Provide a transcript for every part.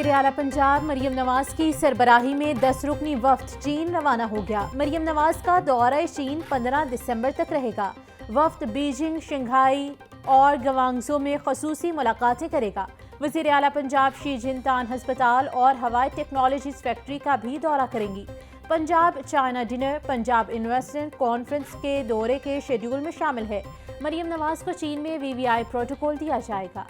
वज़ीर आला पंजाब मरियम नवाज की सरबराही में 10 रुकनी वफ्द चीन रवाना हो गया। मरियम नवाज का दौरा चीन 15 दिसंबर तक रहेगा। वफ्द बीजिंग, शंघाई और गवांगझो में खसूसी मुलाकातें करेगा। वज़ीर आला पंजाब शी जिनतान हस्पताल और हवाई टेक्नोलॉजीज फैक्ट्री का भी दौरा करेंगी। Punjab China dinner Punjab investment conference के दौरे के शेड्यूल में शामिल है। मरियम नवाज को चीन में VVI प्रोटोकॉल दिया जाएगा।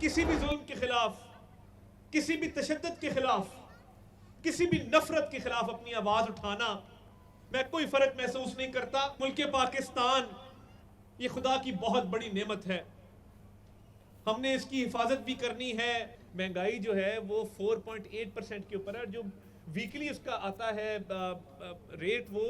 किसी भी जुल्म के खिलाफ, किसी भी तशद्दुद के खिलाफ, किसी भी नफरत के खिलाफ अपनी आवाज उठाना मैं कोई फर्क महसूस नहीं करता। मुल्क पाकिस्तान ये खुदा की बहुत बड़ी नेमत है, हमने इसकी हिफाजत भी करनी है। महंगाई जो है वो 4.8% के ऊपर है, जो वीकली उसका आता है रेट वो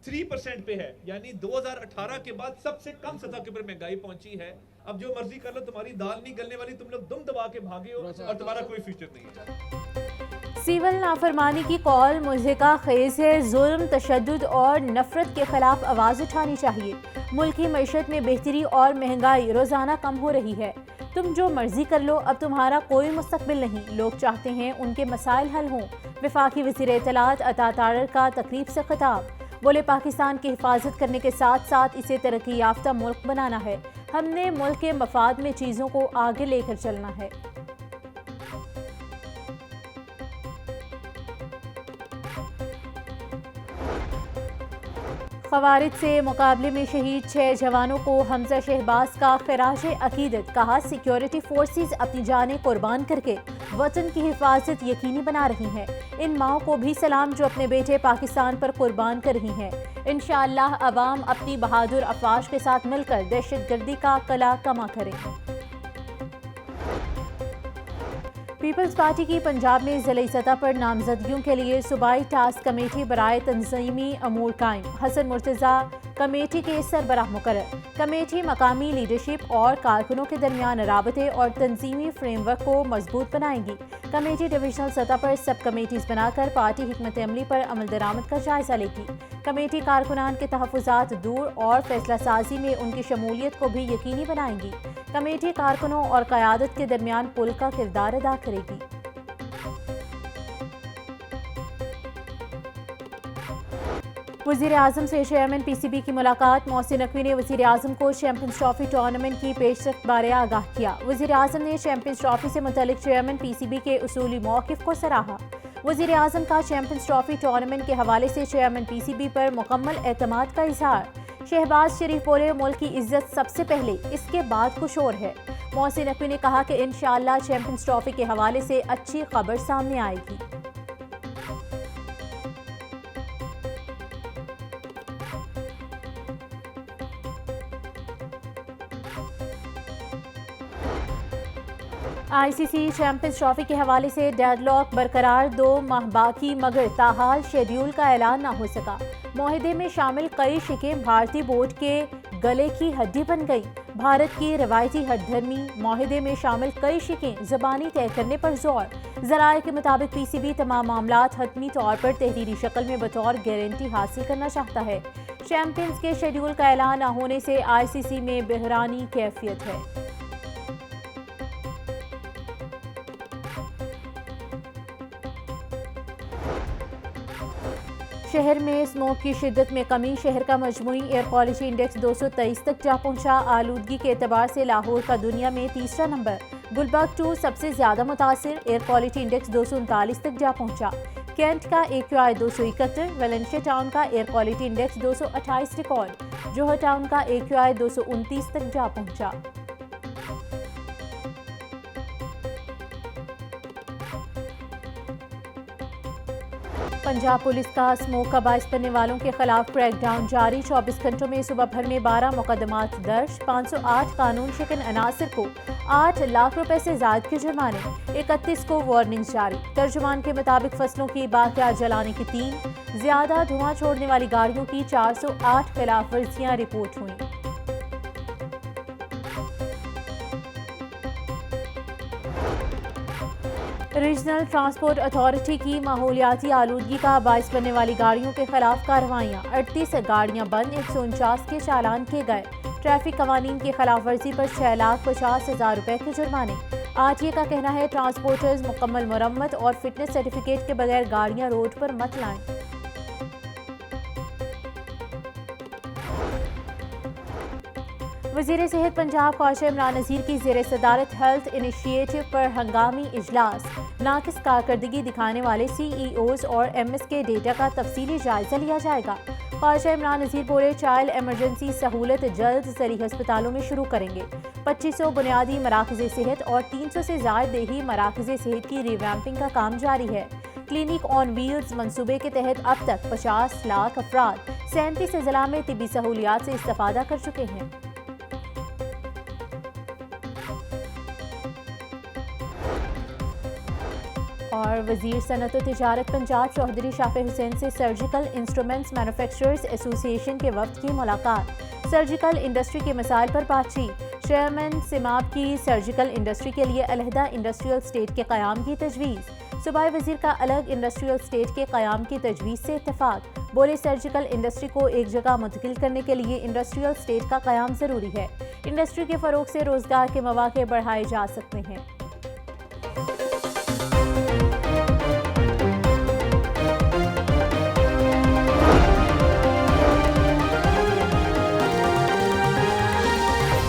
3% पे है, यानी 2018 के बाद सबसे कम सतह के ऊपर महंगाई पहुंची है। अब जो मर्जी कर लो, तुम्हारी दाल नहीं गलने वाली, तुम लोग दुम दबा के भागे हो और तुम्हारा कोई फ्यूचर नहीं है। सिविल नाफरमानी की कॉल मुज़हिका खेज है। जुल्म, तशद्दुद और नफरत के खिलाफ आवाज़ उठानी चाहिए। मुल्क की मईशत में बेहतरी और महंगाई रोज़ाना कम हो रही है। तुम जो मर्जी कर लो, अब तुम्हारा कोई मुस्तकबिल नहीं। लोग चाहते हैं उनके मसाइल हल हों। वफाकी वज़ीर इत्तलात अता तारर का तकरीब से खिताब, बोले पाकिस्तान की हिफाजत करने के साथ साथ इसे तरक्की याफ्ता मुल्क बनाना है। हमने मुल्क के मफाद में चीज़ों को आगे लेकर चलना है। खवारिज से मुकाबले में शहीद 6 जवानों को हमजा शहबाज का खिराज अकीदत। कहा, सिक्योरिटी फोर्सेस अपनी जानें कुर्बान करके वतन की हिफाजत यकीनी बना रही हैं। इन माओं को भी सलाम जो अपने बेटे पाकिस्तान पर कुर्बान कर रही हैं। इंशाअल्लाह अवाम अपनी बहादुर अफवाज के साथ मिलकर दहशतगर्दी का कला कमा करें। पीपल्स पार्टी की पंजाब में ज़िली सतह पर नामजदगियों के लिए सूबाई टास्क कमेटी बराए तंजीमी अमूर कायम। हसन मुर्तज़ा कमेटी के सरबराह मुकर्रर। कमेटी मकामी लीडरशिप और कारकुनों के दरमियान राबते और तंजीमी फ्रेमवर्क को मजबूत बनाएगी। कमेटी डिविजनल सतह पर सब कमेटीज बनाकर पार्टी हिकमत अमली पर अमल दरामद का जायजा लेगी। कमेटी कारकुनान के तहफ़्फ़ुज़ात दूर और फैसला साजी में उनकी शमूलियत को भी यकीनी बनाएंगी। कमेटी कारकुनों और क़यादत के दरमियान पुल का किरदार अदा करेगी। वज़ीर आज़म से चेयरमैन PCB की मुलाकात। मोहसिन नकवी ने वज़ीर आज़म को चैंपियंस ट्रॉफी टूर्नामेंट की पेशरफ्त बारे आगाह किया। वज़ीर आज़म ने चैंपियंस ट्रॉफी से मुतल्लिक चेयरमैन PCB के उसूली मौक़िफ़ को सराहा। वज़ीर आज़म का चैंपियंस ट्रॉफी टूर्नामेंट के हवाले से चेयरमैन PCB पर मुकम्मल एतमाद का इजहार। शहबाज शरीफ बोले, मुल्क की इज्जत सबसे पहले, इसके बाद कुछ और है। मोहसिन नकवी ने कहा कि इंशाअल्लाह चैंपियंस ट्रॉफी के हवाले से अच्छी खबर सामने आएगी। ICC चैंपियंस ट्रॉफी के हवाले से डेडलॉक बरकरार। 2 माह बाकी मगर ताहाल शेड्यूल का ऐलान ना हो सका। मुआहदे में शामिल कई शिकें भारतीय बोर्ड के गले की हड्डी बन गई। भारत की रवायती हठधर्मी मुआहदे में शामिल कई शिकें ज़बानी तय करने पर जोर। ज़राए के मुताबिक PCB तमाम मामलात हतमी तौर पर तहरीरी शक्ल में बतौर गारंटी हासिल करना चाहता है। चैंपियंस के शेड्यूल का ऐलान न होने से ICC में बहरानी कैफियत है। शहर में स्मोक की शिद्दत में कमी। शहर का मजमूई एयर क्वालिटी इंडेक्स 223 तक जा पहुंचा। आलूदगी के एतबार से लाहौर का दुनिया में तीसरा नंबर। गुलबर्ग 2 सबसे ज्यादा मुतासिर। एयर क्वालिटी इंडेक्स 239 तक जा पहुंचा। कैंट का AQI 271। वेलेंशिया टाउन का एयर क्वालिटी इंडेक्स 228 रिकॉर्ड। जोहर टाउन का AQI 229 तक जा पहुंचा। पंजाब पुलिस का स्मोक का बाइस बनने वालों के खिलाफ क्रैकडाउन जारी। 24 घंटों में सुबह भर में 12 मुकदमात दर्ज। 508 कानून शिकन अनासर को 8 लाख रुपए से ज्यादा के जुर्माने। 31 को वार्निंग जारी। तर्जुमान के मुताबिक फसलों की बाकियात जलाने की 3, ज्यादा धुआं छोड़ने वाली गाड़ियों की 408 खिलाफ वर्जियां रिपोर्ट हुई। रीजनल ट्रांसपोर्ट अथॉरिटी की माहौलियाती आलूदगी का बायस बनने वाली गाड़ियों के खिलाफ कार्रवाइयाँ। 38 गाड़ियाँ बंद, 149 के चालान किए गए। ट्रैफिक कवानीन की खिलाफ वर्जी पर 6,50,000 रुपए के जुर्माने। आरटीए का कहना है ट्रांसपोर्टर्स मुकम्मल मुरम्मत और फिटनेस सर्टिफिकेट के बगैर गाड़ियाँ रोड पर मत लाएं। वज़ीर सेहत पंजाब ख्वाजा इमरान नज़ीर की ज़ेर सदारत हेल्थ इनिशिएटिव पर हंगामी इजलास। नाकिस कारकर्दगी दिखाने वाले CEOs और MS के डेटा का तफसीली जायजा लिया जाएगा। ख्वाजा इमरान नज़ीर बोले चाइल्ड एमरजेंसी सहूलत जल्द ज़री अस्पतालों में शुरू करेंगे। 2500 बुनियादी मराकज़ सेहत और 300 से ज़ायद देही मराकज़ सेहत की रिवैम्पिंग का काम जारी है। क्लिनिक ऑन व्हील्स मंसूबे के तहत अब तक 50 लाख अफराद 37 अजला में तिबी सहूलियात से इस्तेफादा कर चुके हैं। और वज़ीर सनअत व तिजारत पंजाब चौधरी शाफे हुसैन से सर्जिकल इंस्ट्रूमेंट्स मैन्युफैक्चरर्स एसोसिएशन के वफ्द की मुलाकात। सर्जिकल इंडस्ट्री के मसाइल पर बातचीत। चेयरमैन सिमाब की सर्जिकल इंडस्ट्री के लिए अलहदा इंडस्ट्रियल स्टेट के क़याम की तजवीज़। सूबाई वज़ीर का अलग इंडस्ट्रियल स्टेट के क़याम की तजवीज़ से इत्तफाक। बोले सर्जिकल इंडस्ट्री को एक जगह मुंतकिल करने के लिए इंडस्ट्रियल स्टेट का क़याम ज़रूरी है। इंडस्ट्री के फ़रोग से रोज़गार के मौक़े बढ़ाए जा सकते हैं।